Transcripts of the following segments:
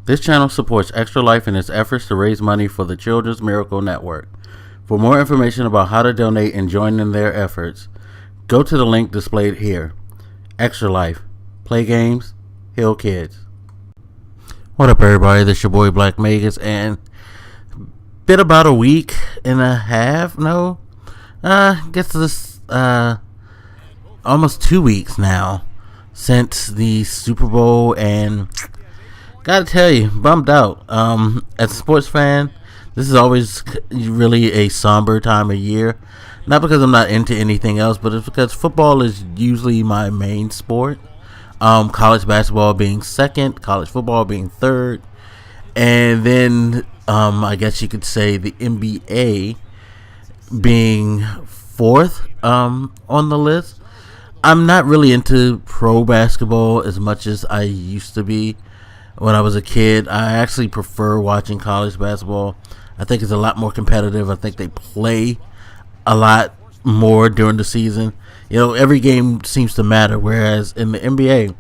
This channel supports Extra Life in its efforts to raise money for the Children's Miracle Network. For more information about how to donate and join in their efforts, go to the link displayed here. Extra Life. Play games, heal kids. What up, everybody? This is your boy Black Magus, and been about a week and a half, guess this, almost 2 weeks now since the Super Bowl, and gotta tell you, bummed out. As a sports fan, this is always really a somber time of year. Not because I'm not into anything else, but it's because football is usually my main sport. College basketball being second, college football being third, and then I guess you could say the NBA being fourth on the list. I'm not really into pro basketball as much as I used to be when I was a kid. I actually prefer watching college basketball. I think it's a lot more competitive. I think they play a lot more during the season. You know, every game seems to matter, whereas in the NBA,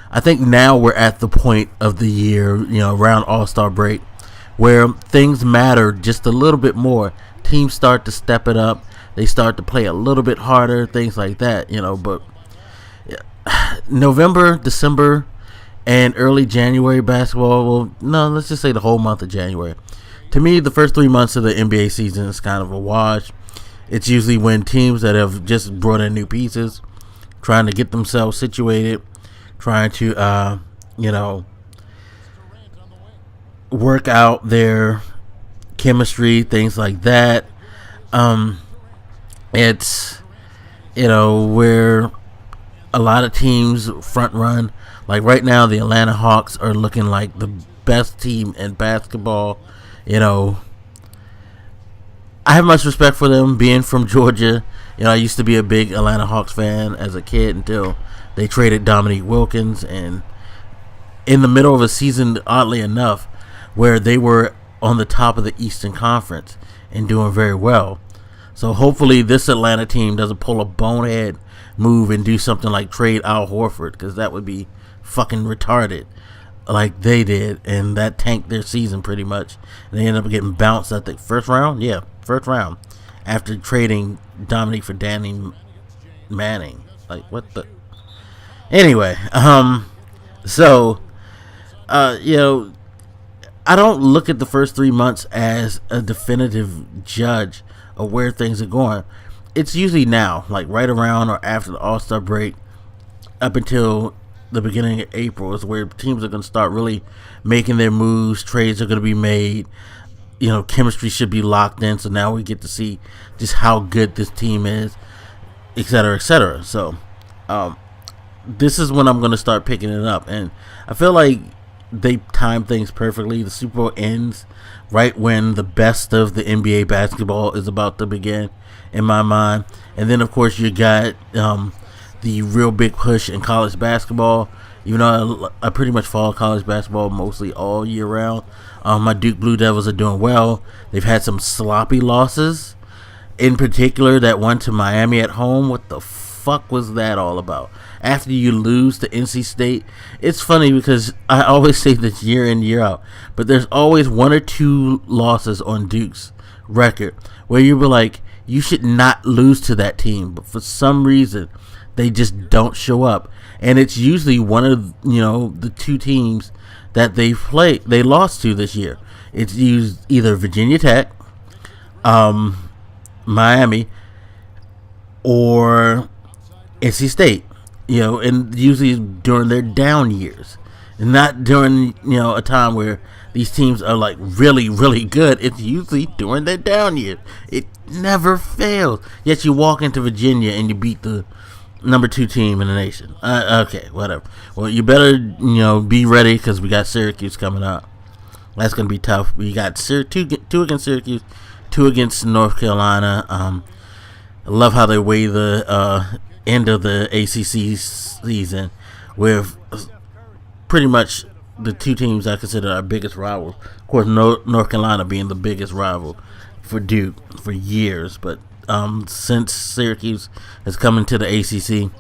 I think now we're at the point of the year, around All-Star break, where things matter just a little bit more. Teams start to step it up. They start to play a little bit harder, things like that, but November, December, and early January basketball, well, no, let's just say the whole month of January. To me, the first 3 months of the NBA season is kind of a wash. It's usually when teams that have just brought in new pieces, trying to get themselves situated, trying to, work out their chemistry, things like that. It's, where a lot of teams front run. Like right now, the Atlanta Hawks are looking like the best team in basketball. I have much respect for them, being from Georgia. I used to be a big Atlanta Hawks fan as a kid until they traded Dominique Wilkins, and in the middle of a season, oddly enough, where they were on the top of the Eastern Conference and doing very well. So hopefully this Atlanta team doesn't pull a bonehead move and do something like trade Al Horford, because that would be fucking retarded like they did, and that tanked their season pretty much. And they ended up getting bounced at the first round after trading Dominique for Danny Manning. Like, what the... Anyway, I don't look at the first 3 months as a definitive judge of where things are going. It's usually now, like right around or after the All-Star break, up until the beginning of April is where teams are going to start really making their moves. Trades are going to be made. Chemistry should be locked in. So now we get to see just how good this team is, et cetera, et cetera. So, this is when I'm going to start picking it up. And I feel like they time things perfectly. The Super Bowl ends right when the best of the NBA basketball is about to begin, in my mind. And then, of course, you got the real big push in college basketball. I pretty much follow college basketball mostly all year round. My Duke Blue Devils are doing well. They've had some sloppy losses, in particular that one to Miami at home. What the fuck was that all about? After you lose to NC State, it's funny because I always say this year in, year out, but there's always one or two losses on Duke's record where you were like, you should not lose to that team, but for some reason they just don't show up. And it's usually one of the two teams that they lost to this year. It's either Virginia Tech, Miami, or NC State. And usually during their down years, and not during a time where these teams are like really, really good. It's usually during their down years. It never fails. Yet you walk into Virginia and you beat the number 2 team in the nation. Okay, whatever. Well, you better be ready, because we got Syracuse coming up. That's gonna be tough. We got two against Syracuse, 2 against North Carolina. I love how they weigh the end of the ACC season with pretty much the 2 teams I consider our biggest rivals. Of course, North Carolina being the biggest rival for Duke for years, but since Syracuse has come into the ACC,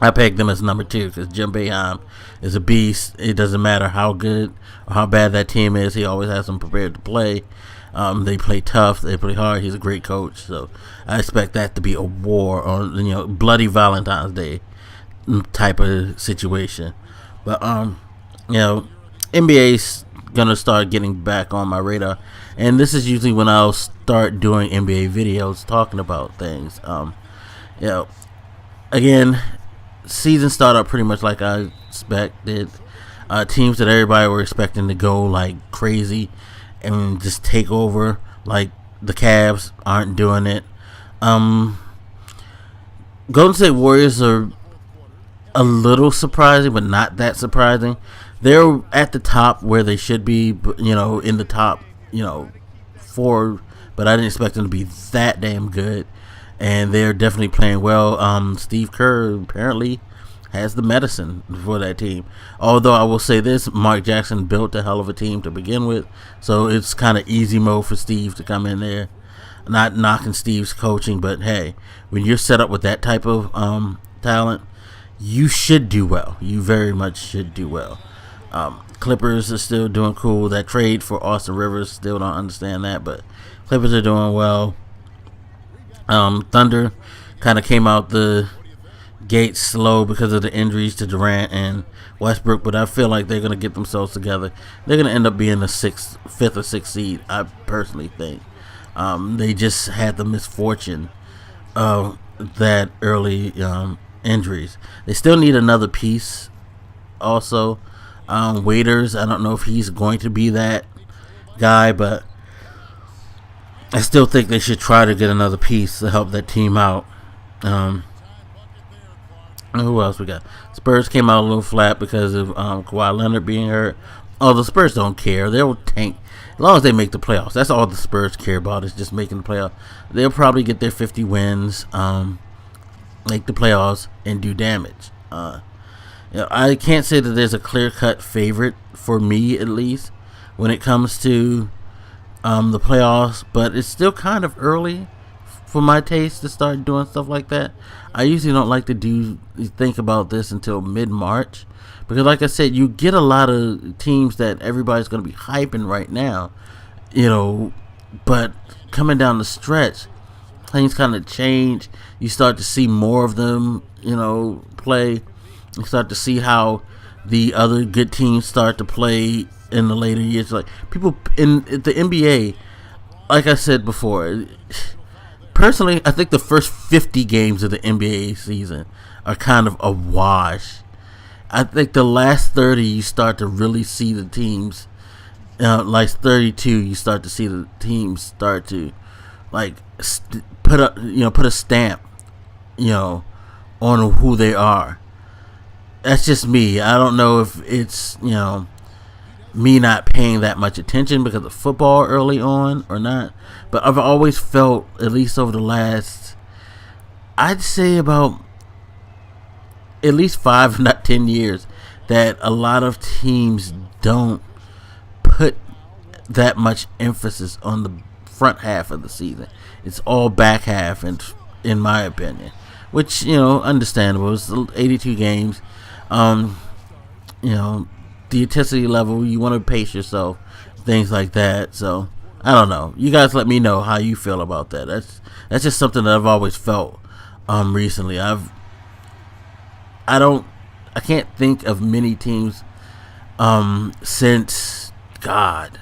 I pegged them as number 2 because Jim Boeheim is a beast. It doesn't matter how good or how bad that team is. He always has them prepared to play. They play tough. They play hard. He's a great coach. So I expect that to be a war on, bloody Valentine's Day type of situation. But, NBA's going to start getting back on my radar. And this is usually when I'll start doing NBA videos talking about things. Again, season started out pretty much like I expected. Teams that everybody were expecting to go like crazy and just take over, like the Cavs, aren't doing it. Golden State Warriors are a little surprising, but not that surprising. They're at the top where they should be, in the top, 4, but I didn't expect them to be that damn good. And they're definitely playing well. Steve Kerr apparently has the medicine for that team. Although I will say this, Mark Jackson built a hell of a team to begin with. So it's kind of easy mode for Steve to come in there. Not knocking Steve's coaching, but hey, when you're set up with that type of talent, you should do well. You very much should do well. Clippers are still doing cool. That trade for Austin Rivers, still don't understand that, but Clippers are doing well. Thunder kind of came out the gate slow because of the injuries to Durant and Westbrook, but I feel like they're going to get themselves together. They're going to end up being the 5th or 6th seed, I personally think. They just had the misfortune of that early injuries. They still need another piece also. Waiters, I don't know if he's going to be that guy, but I still think they should try to get another piece to help that team out. Who else we got? Spurs came out a little flat because of Kawhi Leonard being hurt. Oh, the Spurs don't care. They'll tank as long as they make the playoffs. That's all the Spurs care about, is just making the playoffs. They'll probably get their 50 wins, make the playoffs, and do damage. I can't say that there's a clear-cut favorite for me, at least, when it comes to the playoffs, but it's still kind of early for my taste to start doing stuff like that. I usually don't like to think about this until mid-March, because like I said, you get a lot of teams that everybody's going to be hyping right now, but coming down the stretch, things kind of change. You start to see more of them, play. You start to see how the other good teams start to play in the later years. Like people in the NBA, like I said before, personally, I think the first 50 games of the NBA season are kind of a wash. I think the last 30, you start to really see the teams. Like 32, you start to see the teams start to put a stamp, on who they are. That's just me. I don't know if it's, me not paying that much attention because of football early on or not. But I've always felt, at least over the last, I'd say about at least 5, not 10 years, that a lot of teams don't put that much emphasis on the front half of the season. It's all back half, and in my opinion, which, understandable. It's 82 games. The intensity level, you want to pace yourself, things like that. So I don't know. You guys let me know how you feel about that. That's just something that I've always felt recently. I can't think of many teams since God.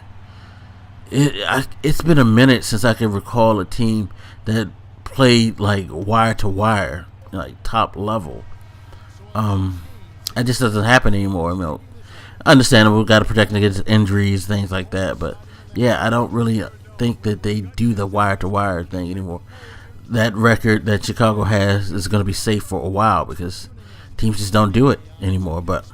It's been a minute since I can recall a team that played like wire to wire, like top level. It just doesn't happen anymore. Understandable, got to protect against injuries, things like that. But yeah, I don't really think that they do the wire to wire thing anymore. That record that Chicago has is going to be safe for a while because teams just don't do it anymore. But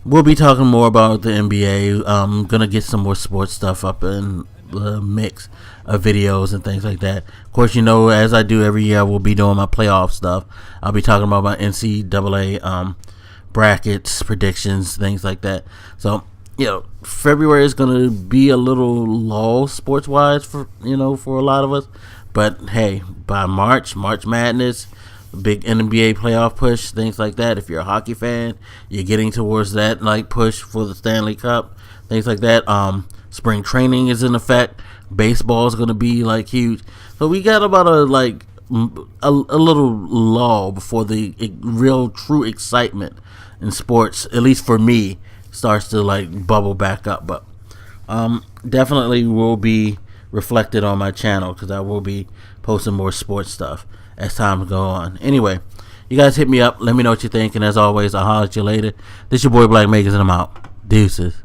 we'll be talking more about the NBA. I'm going to get some more sports stuff up in the mix of videos and things like that. Of course, as I do every year, I will be doing my playoff stuff. I'll be talking about my NCAA brackets, predictions, things like that. So, February is going to be a little lull sports-wise for a lot of us. But hey, by March Madness, big NBA playoff push, things like that. If you're a hockey fan, you're getting towards that like push for the Stanley Cup, things like that. Spring training is in effect. Baseball is going to be like huge. So we got about a little lull before the real true excitement in sports, at least for me, starts to like bubble back up. But definitely will be reflected on my channel because I will be posting more sports stuff as time go on. Anyway, you guys hit me up. Let me know what you think. And as always, I'll holler at you later. This your boy Black Makers and I'm out. Deuces.